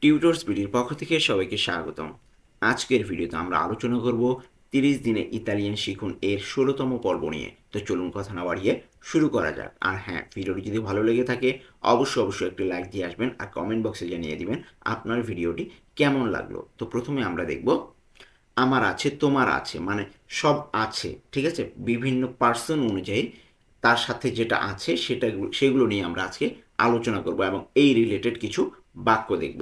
Tutors বিডির পক্ষ থেকে সবাইকে স্বাগতম। আজকের ভিডিওতে আমরা আলোচনা করব 30 দিনে ইতালিয়ান শিখুন এর 16তম পর্ব নিয়ে। তো চলুন কথা না বাড়িয়ে শুরু করা যাক। আর হ্যাঁ, ভিডিওটি যদি ভালো লেগে থাকে অবশ্যই একটি লাইক দিয়ে আসবেন আর কমেন্ট বক্সে জানিয়ে দিবেন আপনার ভিডিওটি কেমন লাগলো। তো প্রথমে আমরা দেখব আমার আছে তোমার আছে, মানে সব আছে, ঠিক আছে, বিভিন্ন পার্সন অনুযায়ী তার সাথে যেটা আছে সেগুলো নিয়ে আমরা আজকে আলোচনা করব এবং এই রিলেটেড কিছু বাক্য দেখব।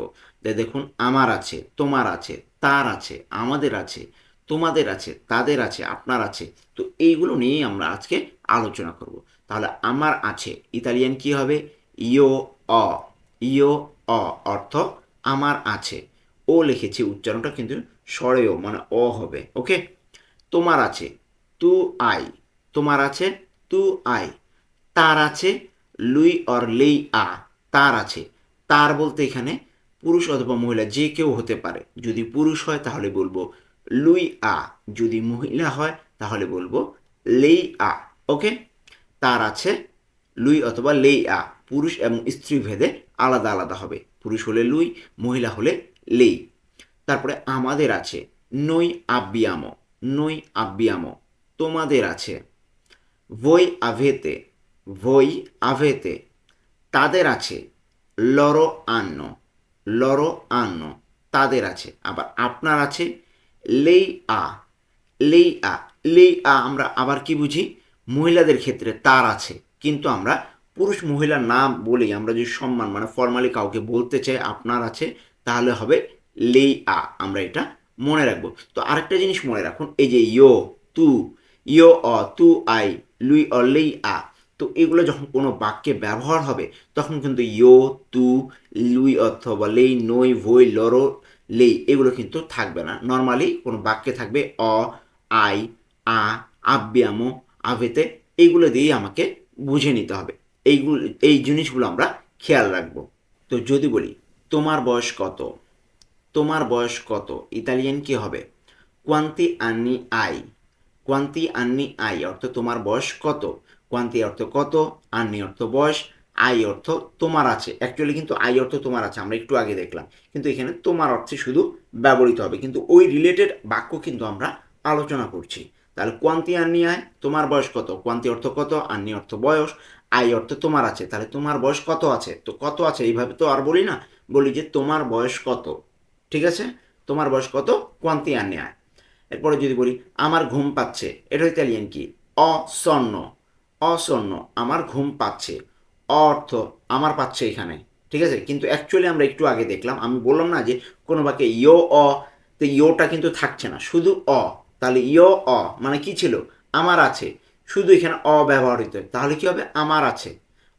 দেখুন, আমার আছে, তোমার আছে, তার আছে, আমাদের আছে, তোমাদের আছে, তাদের আছে, আপনার আছে। তো এইগুলো নিয়েই আমরা আজকে আলোচনা করব। তাহলে আমার আছে ইতালিয়ান কি হবে? ইয়ো অ। ইয়ো অ অর্থ আমার আছে। ও লিখেছি, উচ্চারণটা কিন্তু স্বরেও মানে অ হবে। ওকে। তোমার আছে তু আই। তোমার আছে তু আই। তার আছে লুই অর লেই আ। তার আছে। তার বলতে এখানে পুরুষ অথবা মহিলা যে কেউ হতে পারে। যদি পুরুষ হয় তাহলে বলবো লুই আ, যদি মহিলা হয় তাহলে বলবো লেই আ। ওকে। তার আছে লুই অথবা লেই আ, পুরুষ এবং স্ত্রী ভেদে আলাদা আলাদা হবে। পুরুষ হলে লুই, মহিলা হলে লেই। তারপরে আমাদের আছে নই আব্বিয়ামো। নই আব্বিয়ামো। তোমাদের আছে voi avete। voi avete। তাদের আছে লরো আন্ন। লরো আন্ন। তাদের আছে। আবার আপনার আছে লেই আ। লেই আ। লেই আ আমরা আবার কি বুঝি? মহিলাদের ক্ষেত্রে তার আছে, কিন্তু আমরা পুরুষ মহিলা না বলেই আমরা যদি সম্মান মানে ফর্মালি কাউকে বলতে চাই আপনার আছে, তাহলে হবে লেই আ। আমরা এটা মনে রাখবো। তো আরেকটা জিনিস মনে রাখুন, এই যে ইয়ো, তু, ইয়ো অ, তু আই, লুই অ, লেই আ। তো এগুলো যখন কোনো বাক্যে ব্যবহার হবে তখন কিন্তু ইয়ো, তু, লুই অথবা লেই, নই, ভই, লরো, লেই এগুলো কিন্তু থাকবে না। নর্মালি কোনো বাক্যে থাকবে অ, আই, আ, আব্বিয়ামো, আভেতে। এইগুলো দিয়েই আমাকে বুঝে নিতে হবে। এই জিনিসগুলো আমরা খেয়াল রাখবো। তো যদি বলি তোমার বয়স কত? তোমার বয়স কত ইতালিয়ান কি হবে? কোয়ান্তি আন্নি আই। কোয়ান্তি আন্নি আই অর্থ তোমার বয়স কত। কোয়ান্তি অর্থ কত, আন্নি অর্থ বয়স, আই অর্থ তোমার আছে। অ্যাকচুয়ালি কিন্তু আই অর্থ তোমার আছে আমরা একটু আগে দেখলাম, কিন্তু এখানে তোমার অর্থে শুধু ব্যবহৃত হবে, কিন্তু ওই রিলেটেড বাক্য কিন্তু আমরা আলোচনা করছি। তাহলে কোয়ান্তি আন্নি আই, তোমার বয়স কত। কোয়ান্তি অর্থ কত, আন্নি অর্থ বয়স, আই অর্থ তোমার আছে। তাহলে তোমার বয়স কত আছে, তো কত আছে এইভাবে তো আর বলি না, বলি যে তোমার বয়স কত। ঠিক আছে। তোমার বয়স কত, কোয়ান্তি আন্নি আই। এরপরে যদি বলি আমার ঘুম পাচ্ছে, এটা ইতালিয়ান কি? অসন্ন। অসন্ন, আমার ঘুম পাচ্ছে। অর্থ আমার পাচ্ছে এখানে। ঠিক আছে, কিন্তু অ্যাকচুয়ালি আমরা একটু আগে দেখলাম, আমি বললাম না যে কোনো বাক্যে ইয়ো অ, তো ইয়োটা কিন্তু থাকছে না, শুধু অ। তাহলে ইয়ো অ মানে কি ছিল? আমার আছে। শুধু এখানে অ ব্যবহৃত, তাহলে কি হবে? আমার আছে।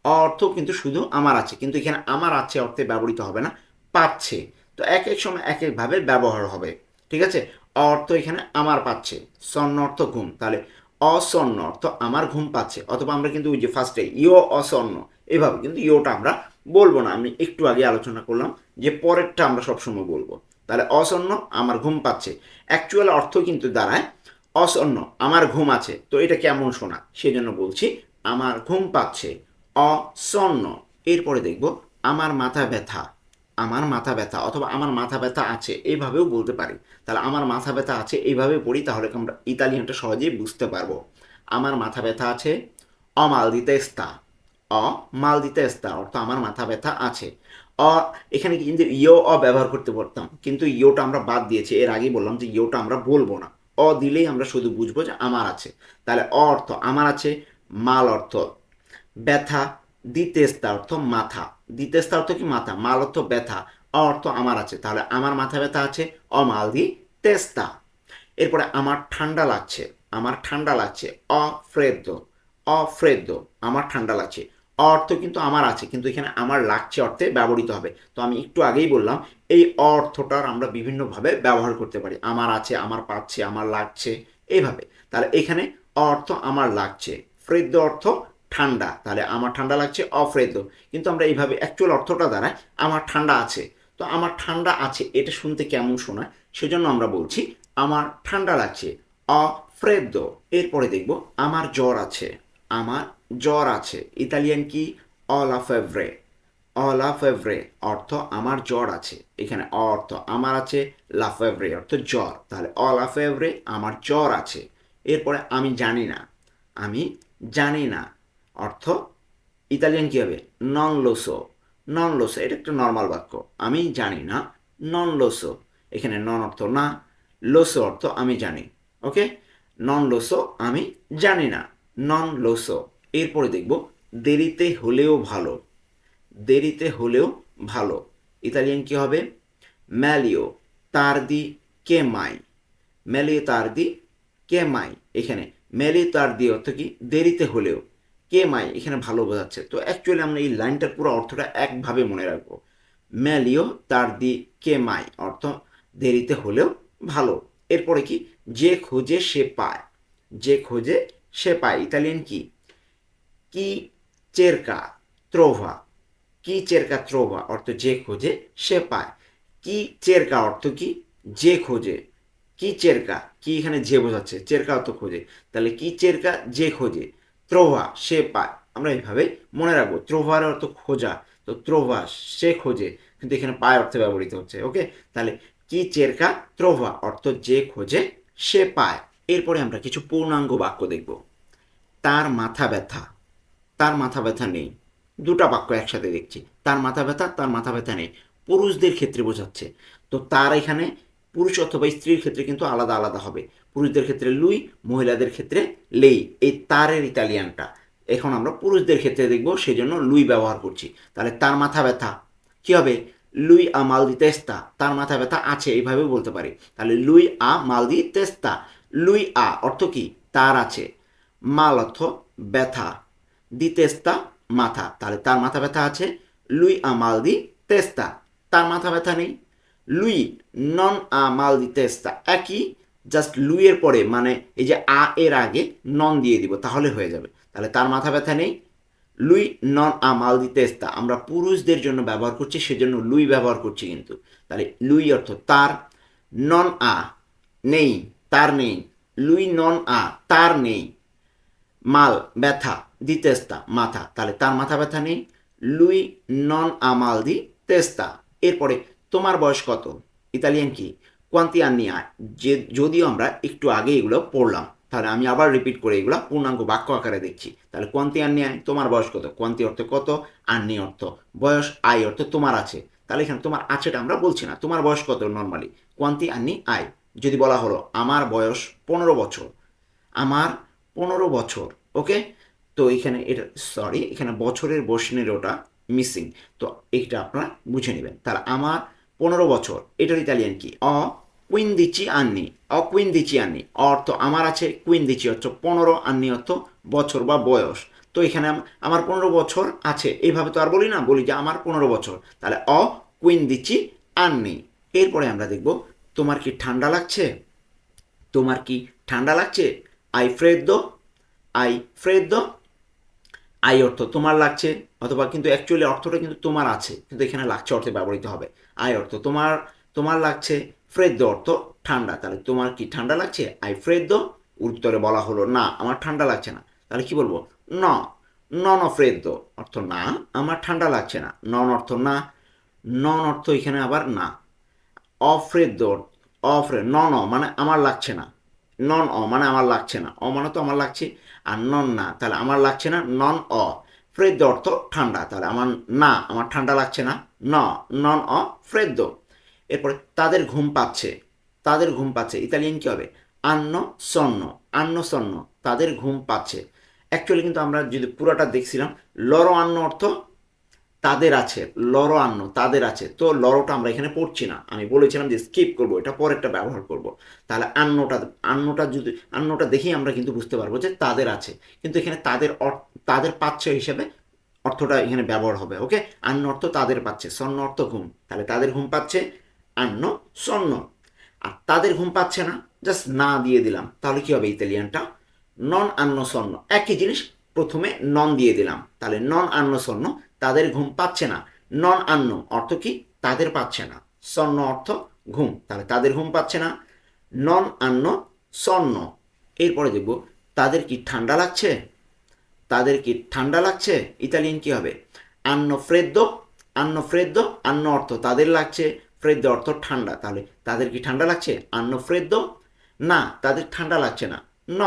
অর্থ কিন্তু শুধু আমার আছে, কিন্তু এখানে আমার আছে অর্থে ব্যবহৃত হবে না, পাচ্ছে। তো এক এক সময় এক একভাবে ব্যবহার হবে। ঠিক আছে। অর্থ এখানে আমার পাচ্ছে, সন্ন অর্থ ঘুম, তাহলে অসন্ন অর্থ আমার ঘুম পাচ্ছে। অথবা আমরা কিন্তু ওই যে ফার্স্টে ইয়ো অসন্ন এভাবে কিন্তু ইয়োটা আমরা বলবো না। আমি একটু আগে আলোচনা করলাম যে পরেরটা আমরা সবসময় বলবো। তাহলে অসন্ন আমার ঘুম পাচ্ছে, অ্যাকচুয়াল অর্থ কিন্তু দাঁড়ায় অসন্ন আমার ঘুম আছে। তো এটা কেমন শোনা, সেজন্য বলছি আমার ঘুম পাচ্ছে, অসন্ন। এরপরে দেখব আমার মাথা ব্যথা। আমার মাথা ব্যথা অথবা আমার মাথা ব্যথা আছে এইভাবেও বলতে পারি। তাহলে আমার মাথা ব্যথা আছে এইভাবে পড়ি, তাহলে আমরা ইতালিয়ানটা সহজেই বুঝতে পারবো। আমার মাথা ব্যথা আছে, অ মাল দিতে স্তা। অ মাল দিতে স্তা অর্থ আমার মাথা ব্যথা আছে। অ এখানে কিন্তু ইয়ো অ ব্যবহার করতে পারতাম, কিন্তু ইয়োটা আমরা বাদ দিয়েছি। এর আগেই বললাম যে ইয়োটা আমরা বলবো না। অ দিলেই আমরা শুধু বুঝবো যে আমার আছে। তাহলে অ অর্থ আমার আছে, মাল অর্থ ব্যথা, দিতেস্তা অর্থ মাথা। দিতেস্তা অর্থ কি? মাথা। মাল অর্থ ব্যথা, অর্থ আমার আছে। তাহলে আমার মাথা ব্যথা আছে, অমাল দি তেস্তা। এরপরে আমার ঠান্ডা লাগছে। আমার ঠান্ডা লাগছে, অফ্রেদ্দো। অফ্রেদ্দো আমার ঠান্ডা লাগছে। অর্থ কিন্তু আমার আছে, কিন্তু এখানে আমার লাগছে অর্থে ব্যবহৃত হবে। তো আমি একটু আগেই বললাম এই অর্থটার আমরা বিভিন্নভাবে ব্যবহার করতে পারি। আমার আছে, আমার পাচ্ছে, আমার লাগছে, এইভাবে। তাহলে এখানে অর্থ আমার লাগছে, ফ্রেদ্দো অর্থ ঠান্ডা। তাহলে আমার ঠান্ডা লাগছে অফ্রেদ্দো, কিন্তু আমরা এইভাবে অ্যাকচুয়াল অর্থটা দাঁড়ায় আমার ঠান্ডা আছে। তো আমার ঠান্ডা আছে এটা শুনতে কেমন শোনায়, সেজন্য আমরা বলছি আমার ঠান্ডা লাগছে, অফ্রেদ্দো। এরপরে দেখব আমার জ্বর আছে। আমার জ্বর আছে ইতালিয়ান কি? অ লা ফেভরে। অ লা ফেভরে অর্থ আমার জ্বর আছে, এখানে অ অর্থ আমার আছে, লা ফেভরে অর্থ জ্বর, তাহলে অ লা ফেভরে আমার জ্বর আছে। এরপরে আমি জানি না, আমি জানি না অর্থ ইতালিয়ান কী হবে, নন লোসো। নন লোসো এটা একটা নর্মাল বাক্য, আমি জানি না, নন লোসো। এখানে নন অর্থ না, লোসো অর্থ আমি জানি। ওকে, নন লোসো আমি জানি না, নন লোসো। এরপরে দেখব দেরিতে হলেও ভালো। দেরিতে হলেও ভালো ইতালিয়ান কী হবে, ম্যালিও তার্দি কে মাই। ম্যালিও তার্দি কে মাই, এখানে ম্যালিও তার্দি অর্থ কি, দেরিতে হলেও, কে মাই এখানে ভালো বোঝাচ্ছে। তো অ্যাকচুয়ালি আমরা এই লাইনটার পুরো অর্থটা একভাবে মনে রাখবো, ম্যালিও তার্দি কে মাই অর্থ দেরিতে হলেও ভালো। এরপরে কি, যে খোঁজে সে পায়। যে খোঁজে সে পায় ইতালিয়ান কি, কি চেরকা ত্রোভা। কি চেরকা ত্রোভা অর্থ যে খোঁজে সে পায়। কি চেরকা অর্থ কি, যে খোঁজে। কি চেরকা, কি এখানে যে বোঝাচ্ছে, চেরকা অর্থ খোঁজে, তাহলে কি চেরকা যে খোঁজে, ত্রোভা সে পায়। আমরা এইভাবে মনে রাখবো, ত্রোভার অর্থ খোঁজা, তো ত্রোভা সে খোঁজে, কিন্তু এখানে পায় অর্থে ব্যবহৃত হচ্ছে। ওকে, তাহলে কি চেরকা ত্রোভা অর্থ যে খোঁজে সে পায়। এরপরে আমরা কিছু পূর্ণাঙ্গ বাক্য দেখব। তার মাথা ব্যথা, তার মাথা ব্যথা নেই, দুটা বাক্য একসাথে দেখছি, তার মাথা ব্যথা, তার মাথা ব্যথা নেই, পুরুষদের ক্ষেত্রে বোঝাচ্ছে। তো তার এখানে পুরুষ অথবা স্ত্রীর ক্ষেত্রে কিন্তু আলাদা আলাদা হবে, পুরুষদের ক্ষেত্রে লুই, মহিলাদের ক্ষেত্রে লেই। এই তারের ইতালিয়ানটা এখন আমরা পুরুষদের ক্ষেত্রে দেখব, সেই জন্য লুই ব্যবহার করছি। তাহলে তার মাথা ব্যথা কী হবে, লুই আ মাল দি তেস্তা, তার মাথা ব্যথা আছে, এইভাবে বলতে পারি। তাহলে লুই আ মাল দি তেস্তা, লুই আ অর্থ কি, তার আছে, মাল অর্থ ব্যথা, দি তেস্তা মাথা, তাহলে তার মাথা ব্যথা আছে, লুই আ মাল দি তেস্তা, তার মাথা ব্যথা নেই। লুই নন আ মাল দি তেস্তা, একই, জাস্ট লুইয়ের পরে মানে এই যে আ এর আগে নন দিয়ে দিব, তাহলে হয়ে যাবে। তাহলে তার মাথা ব্যথা নেই, লুই নন আ মাল দি তেস্তা, আমরা পুরুষদের জন্য ব্যবহার করছি, সেজন্য লুই ব্যবহার করছি কিন্তু। তাহলে লুই অর্থ তার, নন আ নেই, তার নেই, লুই নন আ তার নেই, মাল ব্যথা, দি তেস্তা মাথা, তাহলে তার মাথা ব্যথা নেই, লুই নন আমাল দি তেস্তা। এরপরে তোমার বয়স কত, ইতালিয়ান কি, কোয়ান্তি আন্নি আয়। যে যদিও আমরা একটু আগে এগুলো পড়লাম, তাহলে আমি আবার রিপিট করে এগুলো পূর্ণাঙ্গ বাক্য আকারে দেখছি। তাহলে কোয়ান্তি আন্নি আয়, তোমার বয়স কত, কোয়ান্তি অর্থ কত, আন্নি অর্থ বয়স, আই অর্থ তোমার আছে। তাহলে এখানে তোমার আছেটা আমরা বলছি না, তোমার বয়স কত নর্মালি, কোয়ান্তি আন্নি আয়। যদি বলা হলো আমার বয়স 15 বছর, আমার 15 বছর। ওকে, তো এখানে এটা সরি, এখানে বছরের বসনের ওটা মিসিং, তো এইটা আপনারা বুঝে নেবেন। তাহলে আমার 15 বছর, এটার ইতালিয়ান কি, অ কুইন্দিচি আন্নি, অ কুইন্দিচি আন্নি অর্থ আমার আছে, কুইন্দিচি অর্থ 15, আন্নি অর্থ বছর বা বয়স। তো এখানে আমার 15 বছর আছে, এইভাবে তো আর বলি না, বলি যে আমার 15 বছর, তাহলে অ কুইন্দিচি আন্নি। এরপরে আমরা দেখব তোমার কি ঠান্ডা লাগছে, তোমার কি ঠান্ডা লাগছে, আই ফ্রেদ্দো, আই ফ্রেদ্দো, আই অর্থ তোমার লাগছে, অথবা কিন্তু অ্যাকচুয়ালি অর্থটা কিন্তু তোমার আছে, কিন্তু এখানে লাগছে অর্থে ব্যবহৃত হবে। আই অর্থ তোমার, তোমার লাগছে, ফ্রেদ্দো অর্থ ঠান্ডা, তাহলে তোমার কি ঠান্ডা লাগছে, আই ফ্রেদ্দো। উত্তরে বলা হলো না, আমার ঠান্ডা লাগছে না, তাহলে কি বলবো, ন, নন ফ্রেদ্দো অর্থ না, আমার ঠান্ডা লাগছে না, নন অর্থ না, নন অর্থ এখানে আবার না, অফ্রেদ্দো, ন ন মানে আমার লাগছে না, নন অ মানে আমার লাগছে না, অ মানে তো আমার লাগছে, আর নন না, তাহলে আমার লাগছে না, নন অ। ফ্রেদ্দো অর্থ ঠান্ডা, তাহলে আমার না, আমার ঠান্ডা লাগছে না, ন, নন অ ফ্রেদ্দো। এরপরে তাদের ঘুম পাচ্ছে, তাদের ঘুম পাচ্ছে ইতালিয়ান কী হবে, আন্ন সন্ন, আন্ন সন্ন, তাদের ঘুম পাচ্ছে। অ্যাকচুয়ালি কিন্তু আমরা যদি পুরোটা দেখছিলাম, লরো আন্ন অর্থ তাদের আছে, লরো আন্ন তাদের আছে, তো লরোটা আমরা এখানে পড়ছি না, আমি বলেছিলাম যে স্কিপ করবো, এটা পরেরটা ব্যবহার করব। তাহলে আন্নটা, আন্নটা যদি আন্নটা দেখেই আমরা কিন্তু বুঝতে পারবো যে তাদের আছে, কিন্তু এখানে তাদের তাদের পাচ্ছে হিসেবে অর্থটা এখানে ব্যবহার হবে। ওকে, আন্ন অর্থ তাদের পাচ্ছে, সন্ন অর্থ ঘুম, তাহলে তাদের ঘুম পাচ্ছে, আন্ন সন্ন। আর তাদের ঘুম পাচ্ছে না, জাস্ট না দিয়ে দিলাম, তাহলে কি হবে ইতালিয়ানটা, নন আন্ন সন্ন, একই জিনিস, প্রথমে নন দিয়ে দিলাম, তাহলে নন আন্ন সন্ন, তাদের ঘুম পাচ্ছে না। নন আন্ন অর্থ কি, তাদের পাচ্ছে না, সন্ন অর্থ ঘুম, তাহলে তাদের ঘুম পাচ্ছে না, নন আন্ন সন্ন। এরপরে দেখব তাদের কি ঠান্ডা লাগছে, তাদের কি ঠান্ডা লাগছে ইতালিয়ান কি হবে, আন্ন ফ্রেদ্দো আন্নো ফ্রেদ্দো, আন্নো অর্থ তাদের লাগছে, ফ্রেদ্দো অর্থ ঠান্ডা, তাহলে তাদের কি ঠান্ডা লাগছে? আন্নো ফ্রেদ্দো, না তাদের ঠান্ডা লাগছে না, ন,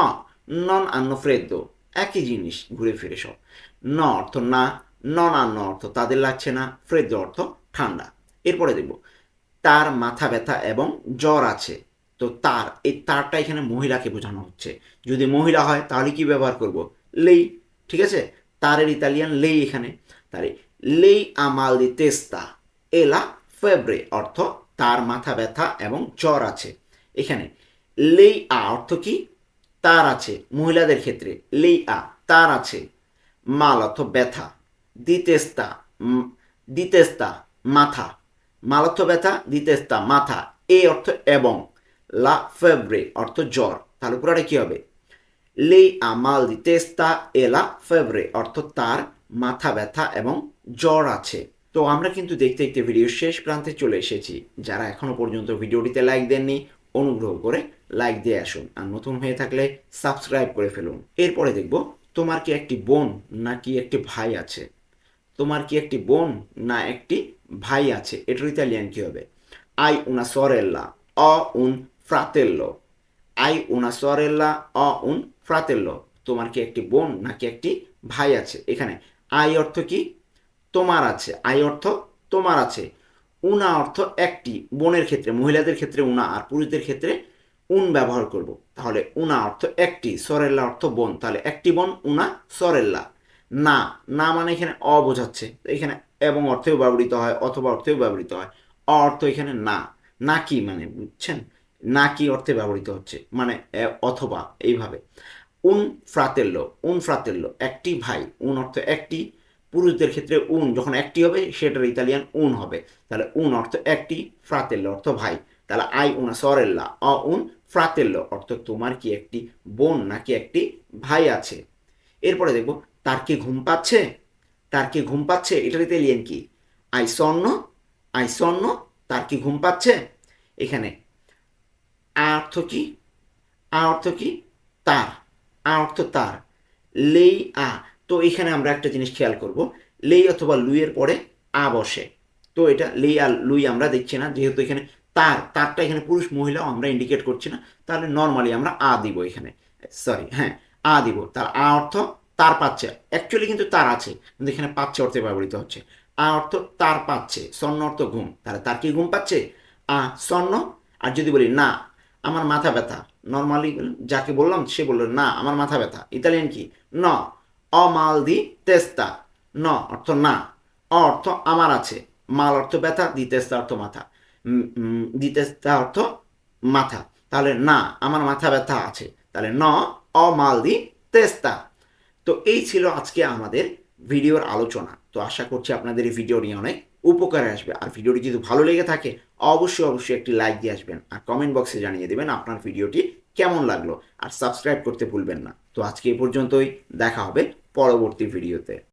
নন আন্নো ফ্রেদ্দো, একই জিনিস ঘুরে ফিরে সব। ন অর্থ না, নন আন্নো অর্থ তাদের লাগছে না, ফ্রেদ্দো অর্থ ঠান্ডা। এরপরে দেখব তার মাথা ব্যথা এবং জ্বর আছে। তো তার, এই তারটা এখানে মহিলাকে বোঝানো হচ্ছে। যদি মহিলা হয় তাহলে কি ব্যবহার করব? লেই, ঠিক আছে? তারের ইতালিয়ান লেই এখানে। তাহলে লেই আমাল দি তেস্তা এলা ফেব্রে অর্থ তার মাথা ব্যথা এবং জ্বর আছে। এখানে লেই আ অর্থ কি? তার আছে, মহিলাদের ক্ষেত্রে লেই আ তার আছে। মাল অর্থ ব্যথা, দিতেস্তা, দিতেস্তা মাথা, মালার্থ ব্যথা, দিতেস্তা মাথা, এ অর্থ এবং, লা ফেব্রে অর্থ জ্বর, তাহলে পুরোটা কি হবে? লেই আমাল দিতেস্তা এলা ফেব্রে অর্থ তার মাথা ব্যথা এবং জ্বর আছে। তো আমরা কিন্তু দেখতে দেখতে ভিডিওর শেষ প্রান্তে চলে এসেছি। যারা এখনো পর্যন্ত ভিডিওটিতে লাইক দেননি, অনুগ্রহ করে লাইক দিয়ে আসুন, আর নতুন হয়ে থাকলে সাবস্ক্রাইব করে ফেলুন। এরপরে দেখব তোমার কি একটি বোন নাকি একটি ভাই আছে? তোমার কি একটি বোন না একটি ভাই আছে, এটার ইতালিয়ান কি হবে? আই উনা সরেল্লা অ উন ফ্রাতেল্লো, আই উনা সরেল্লা অ উন ফ্রাতেল্লো, তোমার কি একটি বোন নাকি একটি ভাই আছে? এখানে আই অর্থ কি? তোমার আছে, আই অর্থ তোমার আছে। উনা অর্থ একটি, বোনের ক্ষেত্রে, মহিলাদের ক্ষেত্রে উনা, আর পুরুষদের ক্ষেত্রে উন ব্যবহার করব। তাহলে উনা অর্থ একটি, সরেল্লা অর্থ বোন, তাহলে একটি বোন উনা সরেল্লা। না, না মানে এখানে অ বোঝাচ্ছে, এখানে এবং অর্থেও ব্যবহৃত হয়, অথবা অর্থেও ব্যবহৃত হয়। অর্থ এখানে না, না কি মানে বুঝছেন, না কি অর্থে ব্যবহৃত হচ্ছে, মানে অথবা এইভাবে। উন ফ্রাতেল্লো, উন ফ্রাতেল্লো একটি ভাই, উন অর্থ একটি, পুরুষদের ক্ষেত্রে উন যখন একটি হবে সেটার ইতালিয়ান উন হবে। তাহলে উন অর্থ একটি, ফ্রাতেল্লো অর্থ ভাই। তাহলে আই উনা সরেল্লা অ উন ফ্রাতেল্লো অর্থ তোমার কি একটি বোন নাকি একটি ভাই আছে। এরপরে দেখব তার কি ঘুম পাচ্ছে? তার কি ঘুম পাচ্ছে, এটার ইতালিয়ান কি? আই সন্ন, আই সন্ন, তার কি ঘুম পাচ্ছে? এখানে আ অর্থ কি? আ অর্থ কি? তার, আ অর্থ তার, লেই আ। তো এখানে আমরা একটা জিনিস খেয়াল করব, লেই অথবা লুইয়ের পরে আ বসে। তো এটা লেই আর লুই আমরা দেখছি না, যেহেতু এখানে তার, তারটা এখানে পুরুষ মহিলাও আমরা ইন্ডিকেট করছি না, তাহলে নর্মালি আমরা আ দিব এখানে, সরি হ্যাঁ আ দিব। তার আ অর্থ তার পাচ্ছে, অ্যাকচুয়ালি কিন্তু তার আছে, কিন্তু এখানে পাচ্ছে অর্থে ব্যবহৃত হচ্ছে। আ অর্থ তার পাচ্ছে, সন্ন অর্থ ঘুম, তাহলে তার কি ঘুম পাচ্ছে? আ সন্ন। আর যদি বলি না আমার মাথা ব্যথা, নর্মালি যাকে বললাম সে বললো না আমার মাথা ব্যথা, ইতালিয়ান কি? ন, অ মাল দি তেস্তা, ন অর্থ না, অ অর্থ আমার আছে, মাল অর্থ ব্যথা, দি তেস্তা অর্থ মাথা, দি তেস্তা অর্থ মাথা, তাহলে না আমার মাথা ব্যথা আছে, তাহলে ন অ মাল দি তেস্তা। তো এই ছিল আজকে আমাদের ভিডিওর আলোচনা। তো আশা করছি আপনাদের এই ভিডিওটি অনেক উপকারে আসবে, আর ভিডিওটি যদি ভালো লেগে থাকে অবশ্যই অবশ্যই একটি লাইক দিয়ে আসবেন, আর কমেন্ট বক্সে জানিয়ে দেবেন আপনার ভিডিওটি কেমন লাগলো, আর সাবস্ক্রাইব করতে ভুলবেন না। তো আজকে এই পর্যন্তই, দেখা হবে পরবর্তী ভিডিওতে।